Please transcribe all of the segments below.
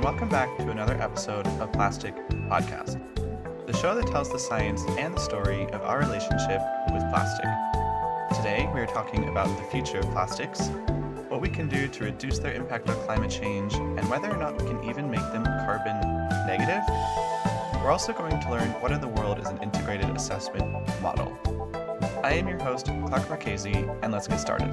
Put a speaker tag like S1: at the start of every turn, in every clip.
S1: welcome back to another episode of Plastic Podcast, the show that tells the science and the story of our relationship with plastic. Today, we are talking about the future of plastics, what we can do to reduce their impact on climate change, and whether or not we can even make them carbon negative. We're also going to learn what in the world is an integrated assessment model. I am your host, Clark Marchese, and let's get started.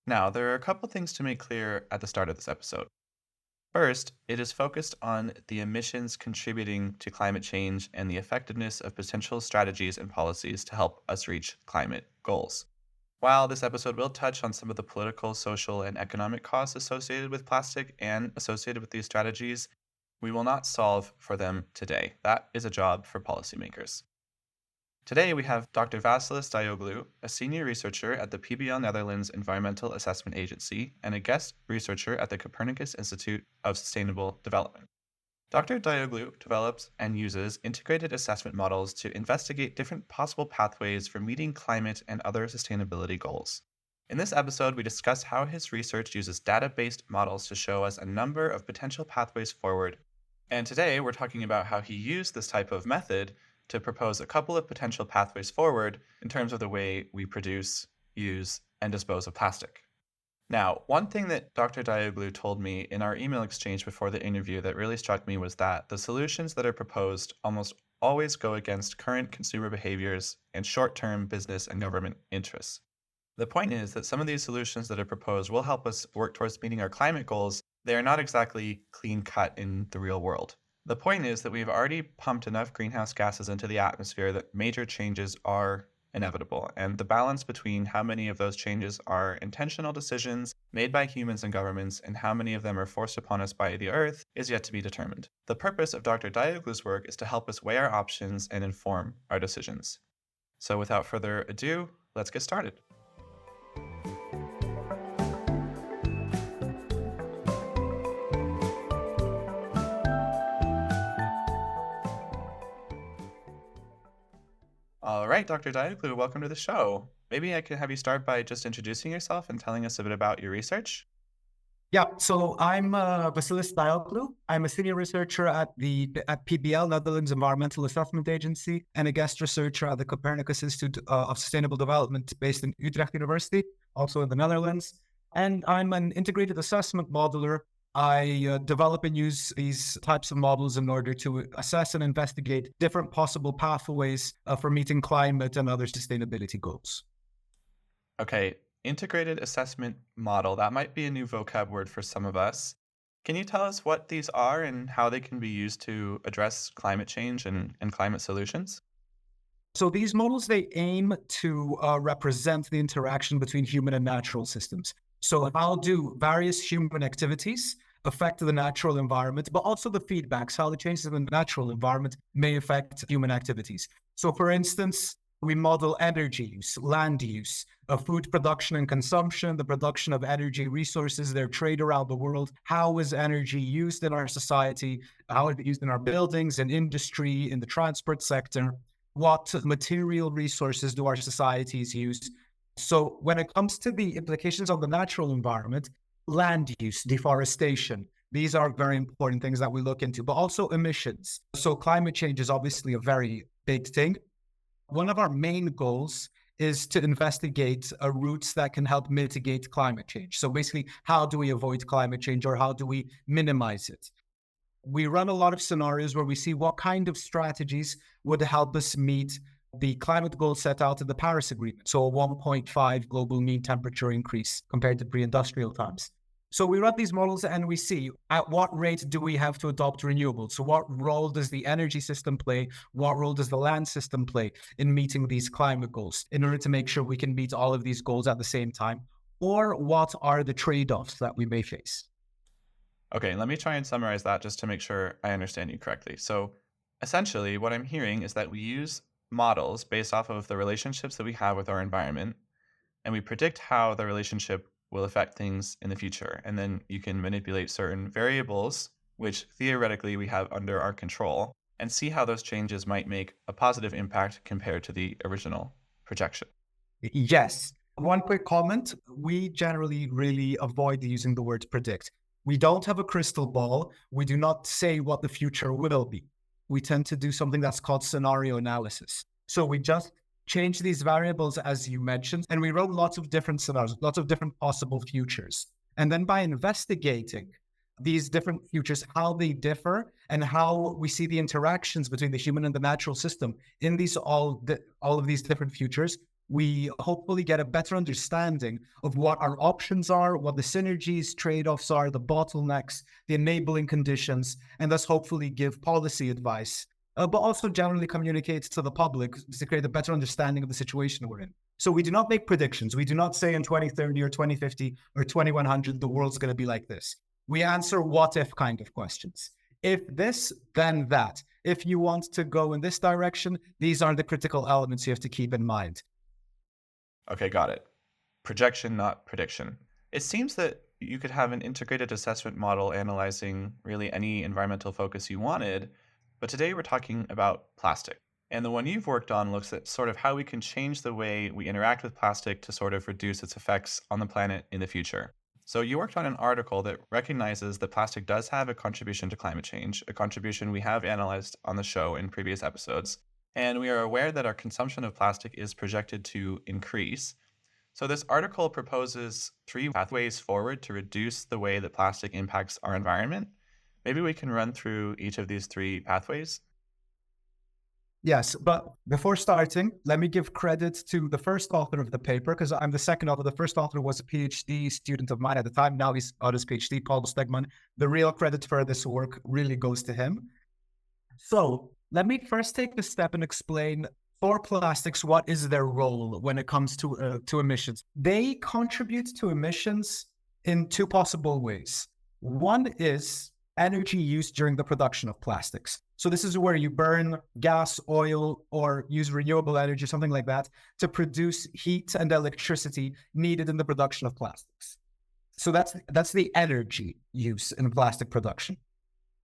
S1: Now, there are a couple things to make clear at the start of this episode. First, it is focused on the emissions contributing to climate change and the effectiveness of potential strategies and policies to help us reach climate goals. While this episode will touch on some of the political, social, and economic costs associated with plastic and associated with these strategies, we will not solve for them today. That is a job for policymakers. Today, we have Dr. Vassilis Daioglou, a senior researcher at the PBL Netherlands Environmental Assessment Agency and a guest researcher at the Copernicus Institute of Sustainable Development. Dr. Daioglou develops and uses integrated assessment models to investigate different possible pathways for meeting climate and other sustainability goals. In this episode, we discuss how his research uses data-based models to show us a number of potential pathways forward. And today, we're talking about how he used this type of method to propose a couple of potential pathways forward in terms of the way we produce, use, and dispose of plastic. Now, one thing that Dr. Daioglou told me in our email exchange before the interview that really struck me was that the solutions that are proposed almost always go against current consumer behaviors and short-term business and government interests. The point is that some of these solutions that are proposed will help us work towards meeting our climate goals. They are not exactly clean-cut in the real world. The point is that we've already pumped enough greenhouse gases into the atmosphere that major changes are inevitable, and the balance between how many of those changes are intentional decisions made by humans and governments and how many of them are forced upon us by the Earth is yet to be determined. The purpose of Dr. Daioglou's work is to help us weigh our options and inform our decisions. So without further ado, let's get started. All right, Dr. Daioglou, welcome to the show. Maybe I could have you start by just introducing yourself and telling us a bit about your research.
S2: Yeah, so I'm Vassilis Daioglou. I'm a senior researcher at PBL, Netherlands Environmental Assessment Agency, and a guest researcher at the Copernicus Institute of Sustainable Development based in Utrecht University, also in the Netherlands. And I'm an integrated assessment modeler. I develop and use these types of models in order to assess and investigate different possible pathways for meeting climate and other sustainability goals.
S1: Okay, integrated assessment model, that might be a new vocab word for some of us. Can you tell us what these are and how they can be used to address climate change and climate solutions?
S2: So these models, they aim to represent the interaction between human and natural systems. So how do various human activities affect the natural environment, but also the feedbacks, how the changes in the natural environment may affect human activities. So for instance, we model energy use, land use, food production and consumption, the production of energy resources, their trade around the world. How is energy used in our society? How is it used in our buildings, in industry, in the transport sector? What material resources do our societies use? So when it comes to the implications on the natural environment, land use, deforestation, these are very important things that we look into, but also emissions. So climate change is obviously a very big thing. One of our main goals is to investigate routes that can help mitigate climate change. So basically, how do we avoid climate change or how do we minimize it? We run a lot of scenarios where we see what kind of strategies would help us meet the climate goals set out in the Paris Agreement. So a 1.5 global mean temperature increase compared to pre-industrial times. So we run these models and we see at what rate do we have to adopt renewables? So what role does the energy system play? What role does the land system play in meeting these climate goals in order to make sure we can meet all of these goals at the same time? Or what are the trade-offs that we may face?
S1: Okay, let me try and summarize that just to make sure I understand you correctly. So essentially, what I'm hearing is that we use models based off of the relationships that we have with our environment, and we predict how the relationship will affect things in the future. And then you can manipulate certain variables, which theoretically we have under our control, and see how those changes might make a positive impact compared to the original projection.
S2: Yes. One quick comment. We generally really avoid using the word predict. We don't have a crystal ball. We do not say what the future will be. We tend to do something that's called scenario analysis. So we just change these variables, as you mentioned, and we wrote lots of different scenarios, lots of different possible futures. And then by investigating these different futures, how they differ, and how we see the interactions between the human and the natural system in these all of these different futures, we hopefully get a better understanding of what our options are, what the synergies, trade-offs are, the bottlenecks, the enabling conditions, and thus hopefully give policy advice, but also generally communicate to the public to create a better understanding of the situation we're in. So we do not make predictions. We do not say in 2030 or 2050 or 2100 the world's going to be like this. We answer what if kind of questions. If this, then that. If you want to go in this direction, these are the critical elements you have to keep in mind.
S1: Okay, got it. Projection, not prediction. It seems that you could have an integrated assessment model analyzing really any environmental focus you wanted, but today we're talking about plastic. And the one you've worked on looks at sort of how we can change the way we interact with plastic to sort of reduce its effects on the planet in the future. So you worked on an article that recognizes that plastic does have a contribution to climate change, a contribution we have analyzed on the show in previous episodes. And we are aware that our consumption of plastic is projected to increase. So, this article proposes three pathways forward to reduce the way that plastic impacts our environment. Maybe we can run through each of these three pathways.
S2: Yes, but before starting, let me give credit to the first author of the paper because I'm the second author. The first author was a PhD student of mine at the time. Now he's got his PhD, Paul Stegman. The real credit for this work really goes to him. So let me first take the step and explain for plastics what is their role when it comes to emissions. They contribute to emissions in two possible ways. One is energy used during the production of plastics. So this is where you burn gas, oil, or use renewable energy, something like that, to produce heat and electricity needed in the production of plastics. So that's the energy use in plastic production.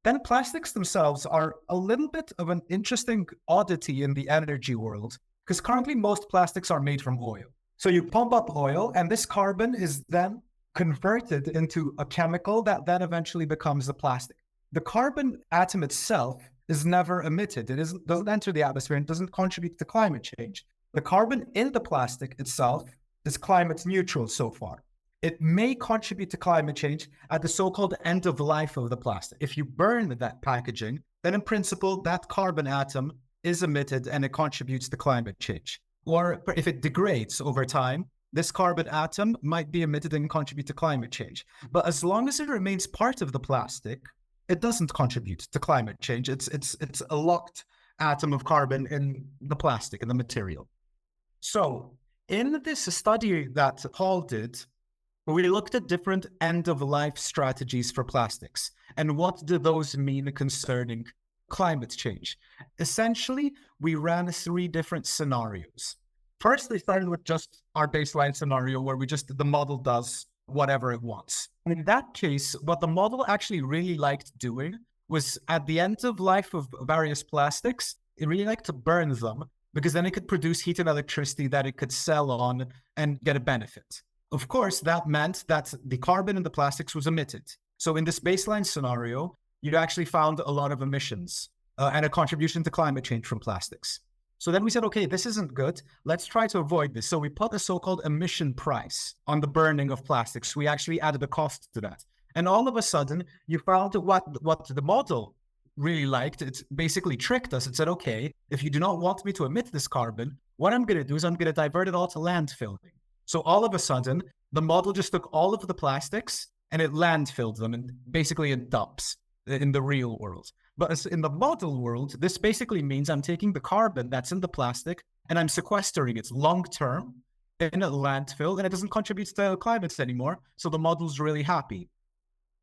S2: Then plastics themselves are a little bit of an interesting oddity in the energy world, because currently most plastics are made from oil. So you pump up oil, and this carbon is then converted into a chemical that then eventually becomes the plastic. The carbon atom itself is never emitted. Doesn't enter the atmosphere and doesn't contribute to climate change. The carbon in the plastic itself is climate neutral so far. It may contribute to climate change at the so-called end of life of the plastic. If you burn that packaging, then in principle, that carbon atom is emitted and it contributes to climate change. Or if it degrades over time, this carbon atom might be emitted and contribute to climate change. But as long as it remains part of the plastic, it doesn't contribute to climate change. It's a locked atom of carbon in the plastic, in the material. So in this study that Paul did, we looked at different end-of-life strategies for plastics and what do those mean concerning climate change. Essentially, we ran three different scenarios. First, they started with just our baseline scenario where the model does whatever it wants. In that case, what the model actually really liked doing was at the end of life of various plastics, it really liked to burn them because then it could produce heat and electricity that it could sell on and get a benefit. Of course, that meant that the carbon in the plastics was emitted. So in this baseline scenario, you'd actually found a lot of emissions and a contribution to climate change from plastics. So then we said, okay, this isn't good. Let's try to avoid this. So we put a so-called emission price on the burning of plastics. We actually added a cost to that. And all of a sudden, you found what the model really liked. It basically tricked us. It said, okay, if you do not want me to emit this carbon, what I'm going to do is I'm going to divert it all to landfilling. So all of a sudden, the model just took all of the plastics and it landfilled them and basically in dumps in the real world. But in the model world, this basically means I'm taking the carbon that's in the plastic and I'm sequestering it long-term in a landfill and it doesn't contribute to climate anymore. So the model's really happy.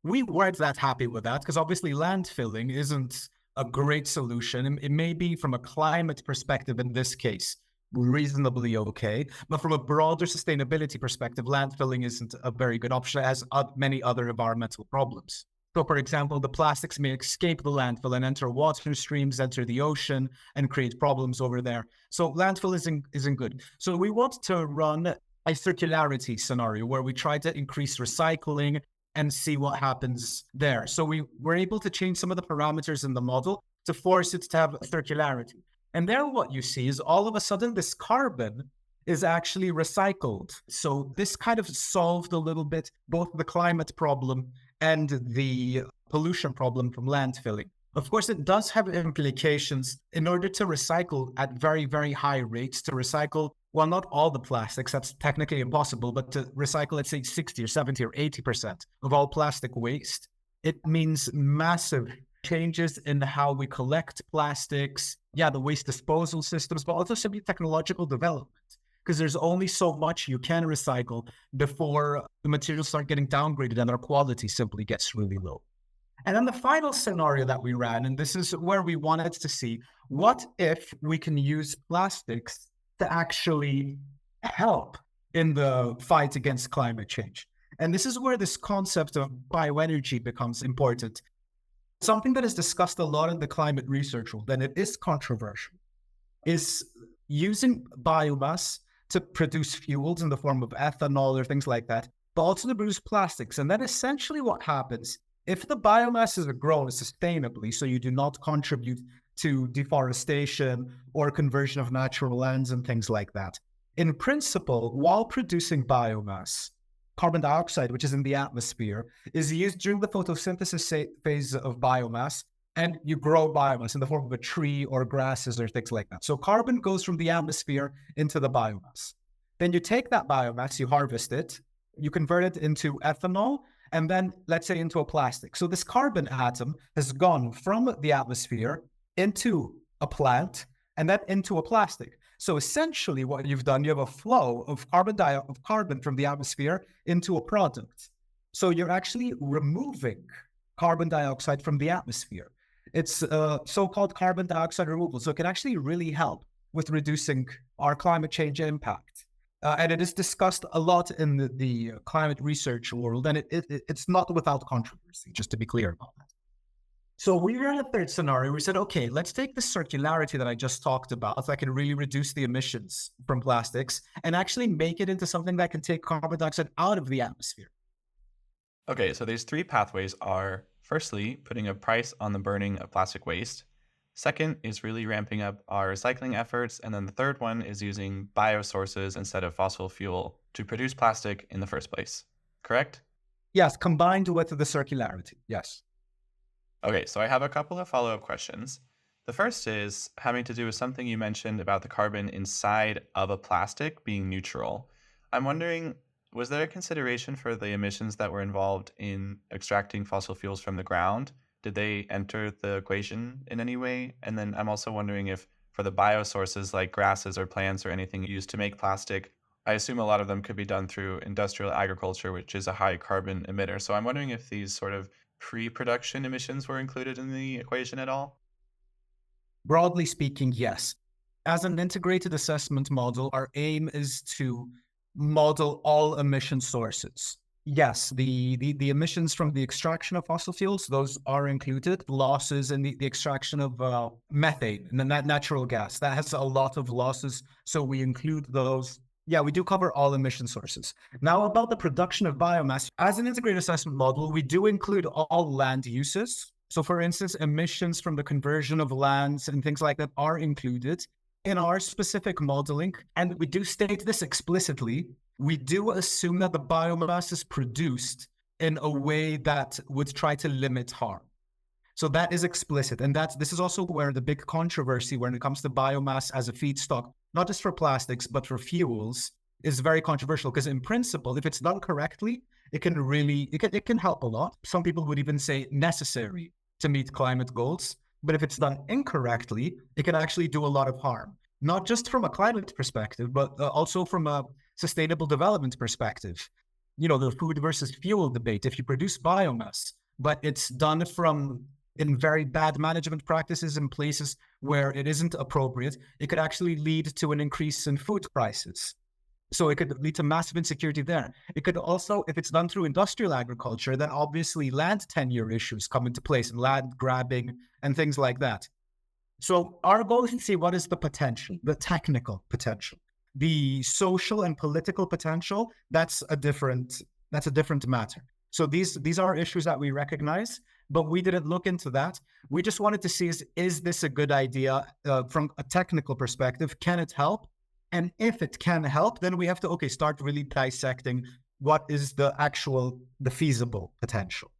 S2: We weren't that happy with that because obviously landfilling isn't a great solution. It may be from a climate perspective in this case, reasonably okay. But from a broader sustainability perspective, landfilling isn't a very good option as many other environmental problems. So, for example, the plastics may escape the landfill and enter water streams, enter the ocean, and create problems over there. So, landfill isn't good. So, we want to run a circularity scenario where we try to increase recycling and see what happens there. So, we were able to change some of the parameters in the model to force it to have circularity. And there, what you see is all of a sudden this carbon is actually recycled. So, this kind of solved a little bit both the climate problem and the pollution problem from landfilling. Of course, it does have implications in order to recycle at very, very high rates, to recycle, well, not all the plastics, that's technically impossible, but to recycle, let's say 60 or 70 or 80% of all plastic waste. It means massive changes in how we collect plastics, the waste disposal systems, but also simply technological development. Because there's only so much you can recycle before the materials start getting downgraded and their quality simply gets really low. And then the final scenario that we ran, and this is where we wanted to see, what if we can use plastics to actually help in the fight against climate change? And this is where this concept of bioenergy becomes important. Something that is discussed a lot in the climate research world, and it is controversial, is using biomass to produce fuels in the form of ethanol or things like that, but also to produce plastics. And then essentially what happens, if the biomass is grown sustainably, so you do not contribute to deforestation or conversion of natural lands and things like that, in principle, while producing biomass, carbon dioxide, which is in the atmosphere, is used during the photosynthesis phase of biomass, and you grow biomass in the form of a tree or grasses or things like that. So carbon goes from the atmosphere into the biomass. Then you take that biomass, you harvest it, you convert it into ethanol, and then let's say into a plastic. So this carbon atom has gone from the atmosphere into a plant and then into a plastic. So essentially what you've done, you have a flow of carbon from the atmosphere into a product. So you're actually removing carbon dioxide from the atmosphere. It's so-called carbon dioxide removal. So it can actually really help with reducing our climate change impact. And it is discussed a lot in the climate research world, and it's not without controversy, just to be clear about that. So we ran a third scenario. We said, okay, let's take the circularity that I just talked about that can really reduce the emissions from plastics and actually make it into something that can take carbon dioxide out of the atmosphere.
S1: Okay, so these three pathways are firstly, putting a price on the burning of plastic waste. Second is really ramping up our recycling efforts. And then the third one is using biosources instead of fossil fuel to produce plastic in the first place. Correct?
S2: Yes, combined with the circularity. Yes.
S1: Okay, so I have a couple of follow-up questions. The first is having to do with something you mentioned about the carbon inside of a plastic being neutral. I'm wondering, was there a consideration for the emissions that were involved in extracting fossil fuels from the ground? Did they enter the equation in any way? And then I'm also wondering if for the biosources like grasses or plants or anything used to make plastic, I assume a lot of them could be done through industrial agriculture, which is a high carbon emitter. So I'm wondering if these sort of pre-production emissions were included in the equation at all?
S2: Broadly speaking, yes. As an integrated assessment model, our aim is to model all emission sources. Yes, the emissions from the extraction of fossil fuels, those are included. Losses in the extraction of methane, and that natural gas, that has a lot of losses. So we include those. Yeah, we do cover all emission sources. Now, about the production of biomass, as an integrated assessment model, we do include all land uses. So for instance, emissions from the conversion of lands and things like that are included in our specific modeling. And we do state this explicitly. We do assume that the biomass is produced in a way that would try to limit harm. So that is explicit. And this is also where the big controversy when it comes to biomass as a feedstock, not just for plastics, but for fuels, is very controversial because in principle, if it's done correctly, it can help a lot. Some people would even say necessary to meet climate goals. But if it's done incorrectly, it can actually do a lot of harm, not just from a climate perspective, but also from a sustainable development perspective. You know, the food versus fuel debate. If you produce biomass, but it's done in very bad management practices in places where it isn't appropriate, it could actually lead to an increase in food prices. So it could lead to massive insecurity there. It could also, if it's done through industrial agriculture, then obviously land tenure issues come into place and land grabbing and things like that. So our goal is to see what is the potential, the technical potential, the social and political potential. That's a different matter. So these are issues that we recognize, but we didn't look into that. We just wanted to see is this a good idea from a technical perspective? Can it help? And if it can help, then we have to start really dissecting what is the feasible potential.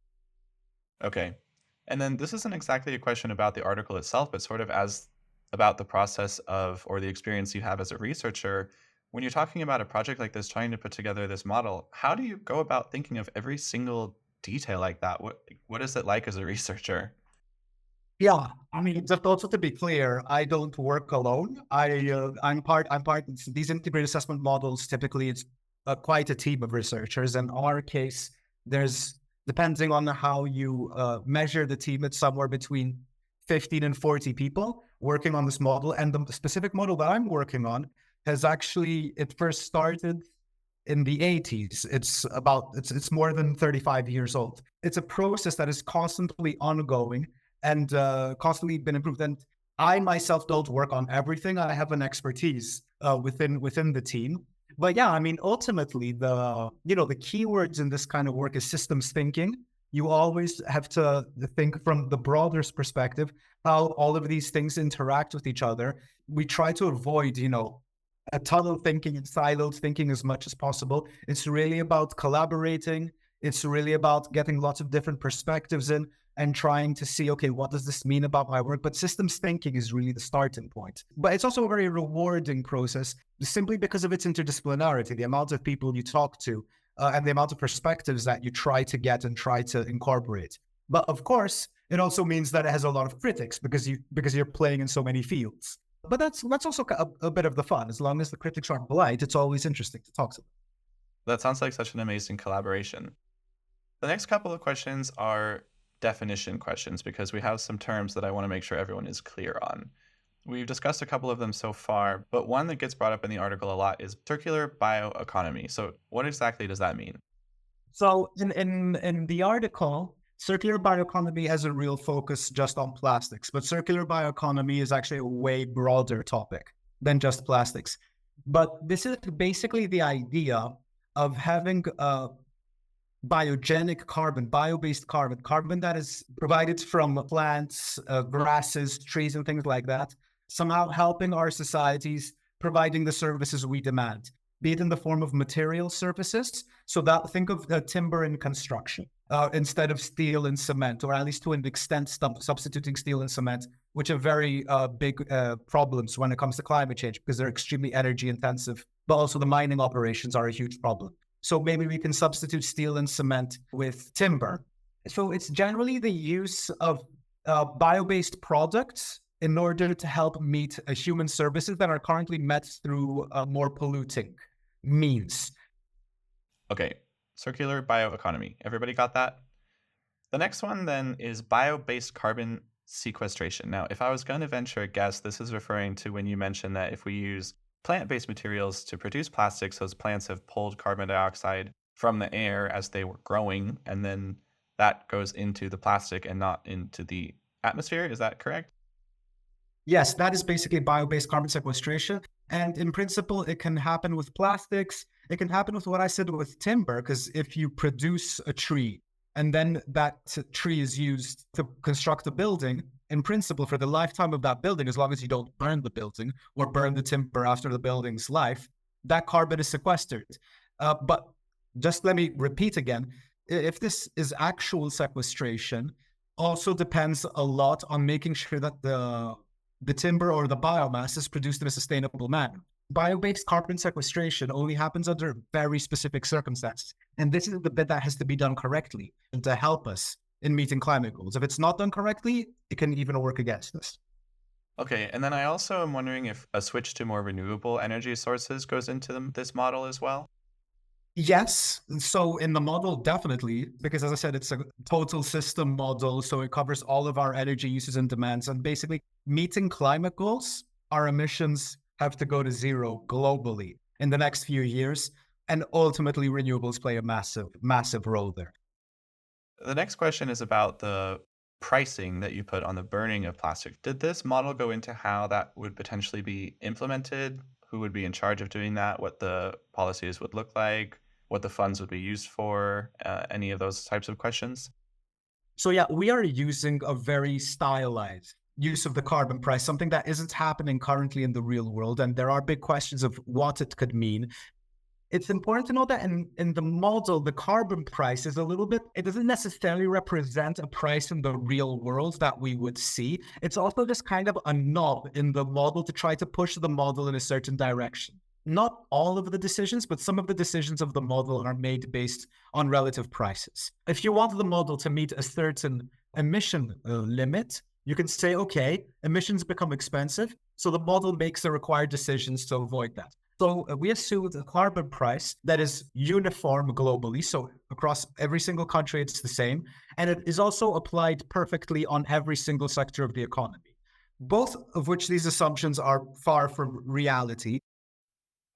S1: Okay. And then this isn't exactly a question about the article itself, but sort of as about the process of or the experience you have as a researcher. When you're talking about a project like this, trying to put together this model, how do you go about thinking of every single detail like that? What is it like as a researcher?
S2: Yeah, I mean, just also to be clear, I don't work alone. I'm part. These integrated assessment models typically it's quite a team of researchers. In our case, there's depending on how you measure the team, it's somewhere between 15 and 40 people working on this model. And the specific model that I'm working on has actually it first started in the 80s. It's more than 35 years old. It's a process that is constantly ongoing and constantly been improved. And I myself don't work on everything. I have an expertise within the team. But yeah, I mean, ultimately, the keywords in this kind of work is systems thinking. You always have to think from the broader perspective how all of these things interact with each other. We try to avoid, a tunnel thinking and siloed thinking as much as possible. It's really about collaborating. It's really about getting lots of different perspectives in and trying to see, okay, what does this mean about my work? But systems thinking is really the starting point. But it's also a very rewarding process simply because of its interdisciplinarity, the amount of people you talk to and the amount of perspectives that you try to get and try to incorporate. But of course, it also means that it has a lot of critics because you're playing in so many fields. But that's also a bit of the fun. As long as the critics aren't polite, it's always interesting to talk to them.
S1: That sounds like such an amazing collaboration. The next couple of questions are definition questions because we have some terms that I want to make sure everyone is clear on. We've discussed a couple of them so far, but one that gets brought up in the article a lot is circular bioeconomy. So, what exactly does that mean?
S2: So in the article, circular bioeconomy has a real focus just on plastics, but circular bioeconomy is actually a way broader topic than just plastics. But this is basically the idea of having biogenic carbon, bio-based carbon that is provided from plants, grasses, trees, and things like that, somehow helping our societies, providing the services we demand, be it in the form of material services. So that think of the timber in construction instead of steel and cement, or at least to an extent, substituting steel and cement, which are very big problems when it comes to climate change because they're extremely energy intensive, but also the mining operations are a huge problem. So maybe we can substitute steel and cement with timber. So it's generally the use of bio-based products in order to help meet human services that are currently met through more polluting means.
S1: Okay, circular bioeconomy. Everybody got that? The next one then is bio-based carbon sequestration. Now, if I was going to venture a guess, this is referring to when you mentioned that if we use plant-based materials to produce plastics, those plants have pulled carbon dioxide from the air as they were growing, and then that goes into the plastic and not into the atmosphere. Is that correct?
S2: Yes, that is basically bio-based carbon sequestration. And in principle, it can happen with plastics. It can happen with what I said with timber, because if you produce a tree and then that tree is used to construct a building, in principle, for the lifetime of that building, as long as you don't burn the building or burn the timber after the building's life, that carbon is sequestered. But just let me repeat again, if this is actual sequestration, also depends a lot on making sure that the timber or the biomass is produced in a sustainable manner. Bio-based carbon sequestration only happens under very specific circumstances. And this is the bit that has to be done correctly and to help us in meeting climate goals. If it's not done correctly, it can even work against us.
S1: Okay, and then I also am wondering if a switch to more renewable energy sources goes into this model as well.
S2: Yes. So in the model, definitely, because as I said, it's a total system model. So it covers all of our energy uses and demands. And basically, meeting climate goals, our emissions have to go to zero globally. in the next few years. And ultimately, renewables play a massive, massive role there.
S1: The next question is about the pricing that you put on the burning of plastic. Did this model go into how that would potentially be implemented? Who would be in charge of doing that? What the policies would look like? What the funds would be used for? Any of those types of questions?
S2: So yeah, we are using a very stylized use of the carbon price, something that isn't happening currently in the real world. And there are big questions of what it could mean. It's important to know that in the model, the carbon price is a little bit, it doesn't necessarily represent a price in the real world that we would see. It's also just kind of a knob in the model to try to push the model in a certain direction. Not all of the decisions, but some of the decisions of the model are made based on relative prices. If you want the model to meet a certain emission limit, you can say, okay, emissions become expensive. So the model makes the required decisions to avoid that. So we assume a carbon price that is uniform globally. So across every single country, it's the same. And it is also applied perfectly on every single sector of the economy, both of which these assumptions are far from reality.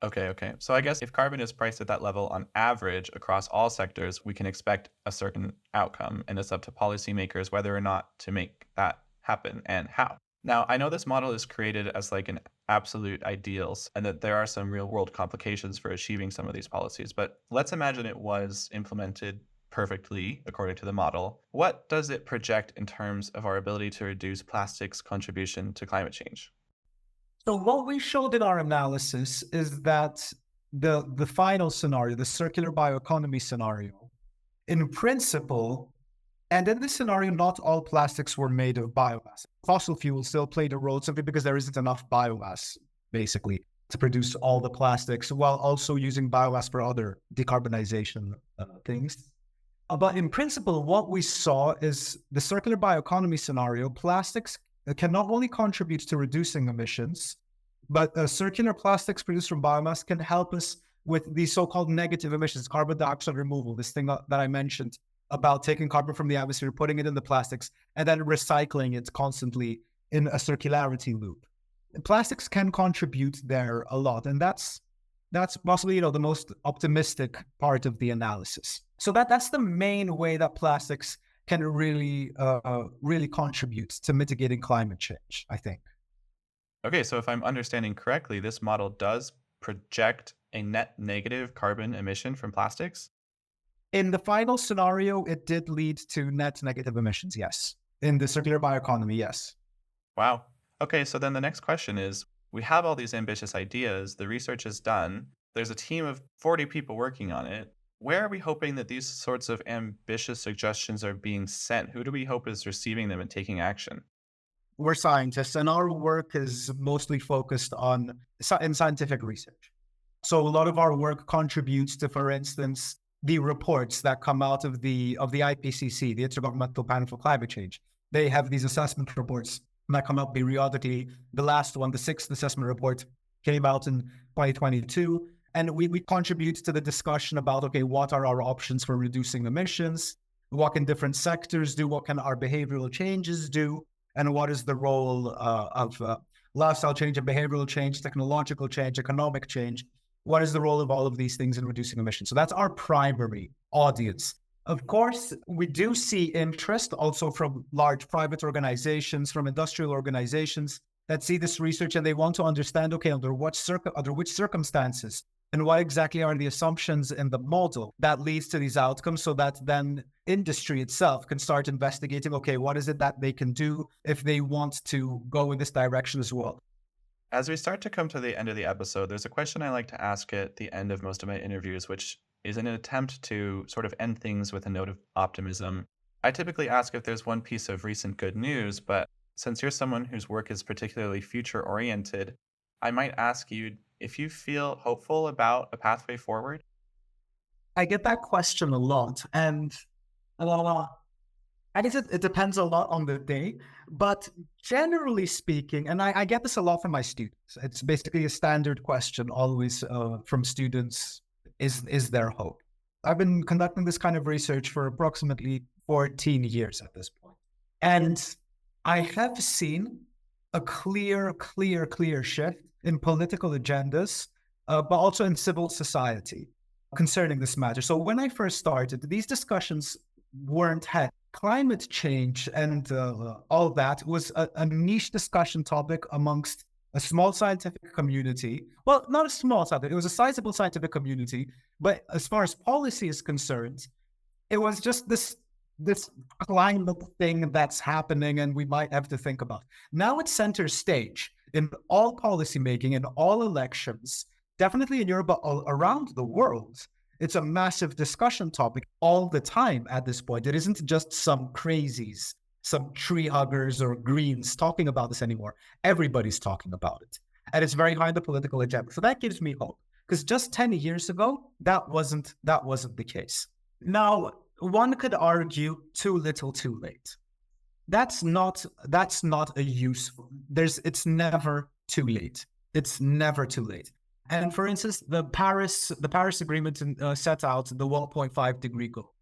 S1: Okay, okay. So I guess if carbon is priced at that level on average across all sectors, we can expect a certain outcome, and it's up to policymakers whether or not to make that happen and how. Now, I know this model is created as like an absolute ideals and that there are some real world complications for achieving some of these policies, but let's imagine it was implemented perfectly according to the model. What does it project in terms of our ability to reduce plastic's contribution to climate change?
S2: So what we showed in our analysis is that the final scenario, the circular bioeconomy scenario, in principle, and in this scenario, not all plastics were made of biomass. Fossil fuels still played a role simply because there isn't enough biomass, basically, to produce all the plastics, while also using biomass for other decarbonization things. But in principle, what we saw is the circular bioeconomy scenario, plastics can not only contribute to reducing emissions, but circular plastics produced from biomass can help us with these so-called negative emissions, carbon dioxide removal, this thing that I mentioned about taking carbon from the atmosphere, putting it in the plastics, and then recycling it constantly in a circularity loop. Plastics can contribute there a lot, and that's possibly the most optimistic part of the analysis. So that's the main way that plastics can really contribute to mitigating climate change, I think.
S1: Okay, so if I'm understanding correctly, this model does project a net negative carbon emission from plastics?
S2: In the final scenario, it did lead to net negative emissions, yes. In the circular bioeconomy, yes.
S1: Wow. Okay, so then the next question is we have all these ambitious ideas, the research is done, there's a team of 40 people working on it. Where are we hoping that these sorts of ambitious suggestions are being sent? Who do we hope is receiving them and taking action?
S2: We're scientists, and our work is mostly focused on in scientific research. So a lot of our work contributes to, for instance, the reports that come out of the IPCC, the Intergovernmental Panel for Climate Change. They have these assessment reports that come out periodically. The last one, the sixth assessment report, came out in 2022. And we contribute to the discussion about, okay, what are our options for reducing emissions? What can different sectors do? What can our behavioral changes do? And what is the role of lifestyle change and behavioral change, technological change, economic change? What is the role of all of these things in reducing emissions? So that's our primary audience. Of course, we do see interest also from large private organizations, from industrial organizations that see this research and they want to understand, okay, under which circumstances and what exactly are the assumptions in the model that leads to these outcomes, so that then industry itself can start investigating, okay, what is it that they can do if they want to go in this direction as well.
S1: As we start to come to the end of the episode, there's a question I like to ask at the end of most of my interviews, which is an attempt to sort of end things with a note of optimism. I typically ask if there's one piece of recent good news, but since you're someone whose work is particularly future oriented, I might ask you if you feel hopeful about a pathway forward.
S2: I get that question a lot, and uh, I guess it depends a lot on the day, but generally speaking, and I get this a lot from my students. It's basically a standard question always from students: is there hope? I've been conducting this kind of research for approximately 14 years at this point, and I have seen a clear shift in political agendas but also in civil society concerning this matter. So when I first started, these discussions weren't had. Climate change and all that was a niche discussion topic amongst a small scientific community. Well, not a small scientific, it was a sizable scientific community. But as far as policy is concerned, it was just this climate thing that's happening and we might have to think about. Now it's center stage in all policymaking, in all elections, definitely in Europe, but all around the world. It's a massive discussion topic all the time at this point. It isn't just some crazies, some tree huggers or greens talking about this anymore. Everybody's talking about it. And it's very high on the political agenda. So that gives me hope. Because just 10 years ago, that wasn't the case. Now, one could argue too little, too late. That's not a useful. It's never too late. It's never too late. And for instance, the Paris Agreement set out the 1.5 degree goal.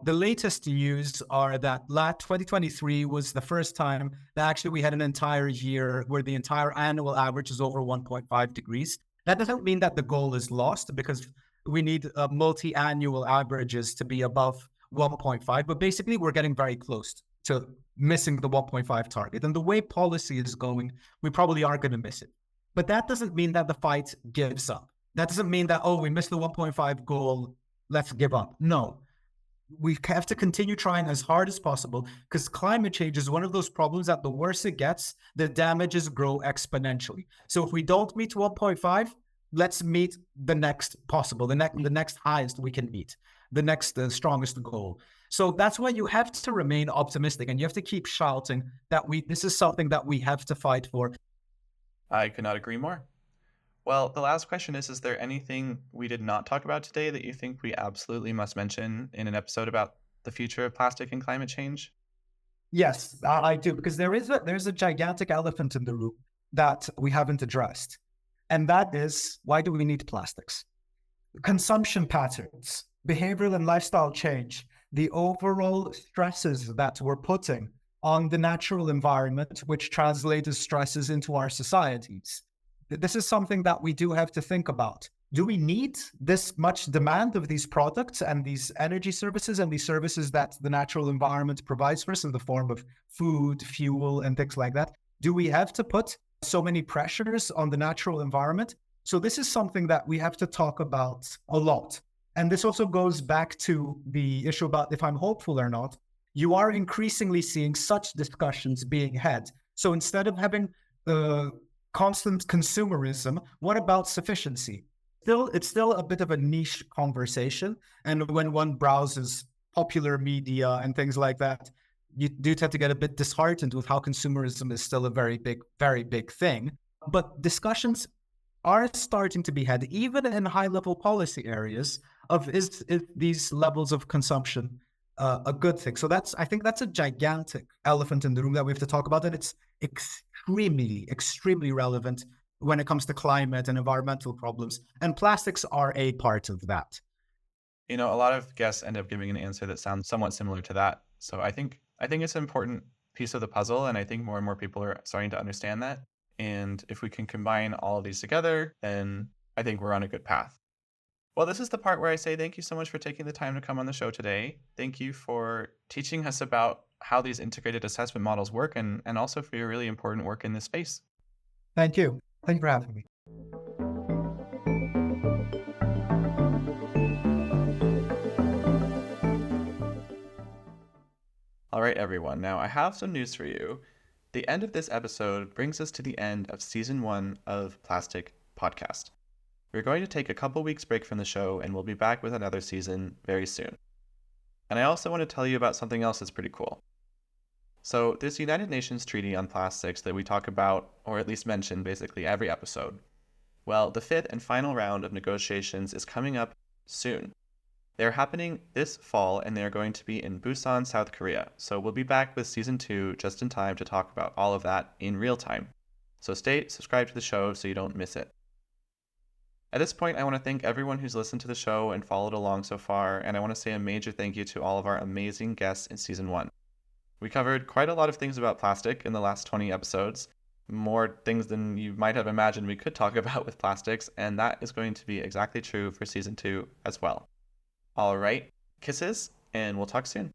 S2: The latest news are that 2023 was the first time that actually we had an entire year where the entire annual average is over 1.5 degrees. That doesn't mean that the goal is lost because we need multi-annual averages to be above 1.5, but basically we're getting very close to missing the 1.5 target. And the way policy is going, we probably are going to miss it. But that doesn't mean that the fight gives up. That doesn't mean that, oh, we missed the 1.5 goal, let's give up. No, we have to continue trying as hard as possible because climate change is one of those problems that the worse it gets, the damages grow exponentially. So if we don't meet 1.5, let's meet the next possible, the next highest we can meet, the strongest goal. So that's why you have to remain optimistic and you have to keep shouting that this is something that we have to fight for.
S1: I could not agree more. Well, the last question is there anything we did not talk about today that you think we absolutely must mention in an episode about the future of plastic and climate change?
S2: Yes, I do, because there's a gigantic elephant in the room that we haven't addressed. And that is, why do we need plastics? Consumption patterns, behavioral and lifestyle change, the overall stresses that we're putting on the natural environment, which translate as stresses into our societies. This is something that we do have to think about. Do we need this much demand of these products and these energy services and these services that the natural environment provides for us in the form of food, fuel, and things like that? Do we have to put so many pressures on the natural environment? So this is something that we have to talk about a lot. And this also goes back to the issue about if I'm hopeful or not. You are increasingly seeing such discussions being had. So instead of having constant consumerism, what about sufficiency? It's still a bit of a niche conversation. And when one browses popular media and things like that, you do tend to get a bit disheartened with how consumerism is still a very big thing. But discussions are starting to be had, even in high-level policy areas, of is these levels of consumption a good thing. So I think that's a gigantic elephant in the room that we have to talk about, and it's extremely relevant when it comes to climate and environmental problems. And plastics are a part of that.
S1: A lot of guests end up giving an answer that sounds somewhat similar to that. So I think it's an important piece of the puzzle, and I think more and more people are starting to understand that. And if we can combine all of these together, then I think we're on a good path. Well, this is the part where I say thank you so much for taking the time to come on the show today. Thank you for teaching us about how these integrated assessment models work and also for your really important work in this space.
S2: Thank you. Thank you for having me.
S1: All right, everyone. Now, I have some news for you. The end of this episode brings us to the end of season 1 of Plastic Podcast. We're going to take a couple weeks break from the show, and we'll be back with another season very soon. And I also want to tell you about something else that's pretty cool. So, this United Nations Treaty on Plastics that we talk about, or at least mention basically every episode, well, the 5th and final round of negotiations is coming up soon. They're happening this fall, and they're going to be in Busan, South Korea. So we'll be back with season 2 just in time to talk about all of that in real time. So stay subscribed to the show so you don't miss it. At this point, I want to thank everyone who's listened to the show and followed along so far, and I want to say a major thank you to all of our amazing guests in season 1. We covered quite a lot of things about plastic in the last 20 episodes, more things than you might have imagined we could talk about with plastics, and that is going to be exactly true for season 2 as well. All right, kisses, and we'll talk soon.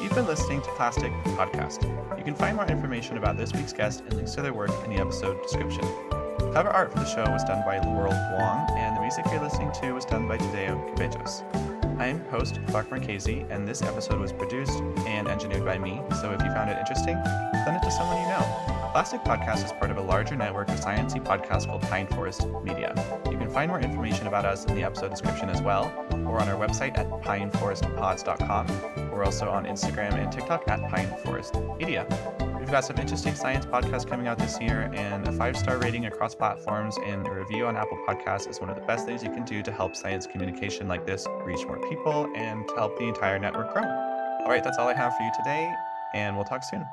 S1: You've been listening to Plastic Podcast. You can find more information about this week's guest and links to their work in the episode description. Cover art for the show was done by Laurel Wong, and the music you're listening to was done by Tadeo Cabejos. I am your host, Clark Marchese, and this episode was produced and engineered by me, so if you found it interesting, send it to someone you know. Plastic Podcast is part of a larger network of sciencey podcasts called Pine Forest Media. You can find more information about us in the episode description as well, or on our website at pineforestpods.com. We're also on Instagram and TikTok at Pine Forest Media. We've got some interesting science podcasts coming out this year, and a 5-star rating across platforms and a review on Apple Podcasts is one of the best things you can do to help science communication like this reach more people and to help the entire network grow. All right, that's all I have for you today, and we'll talk soon.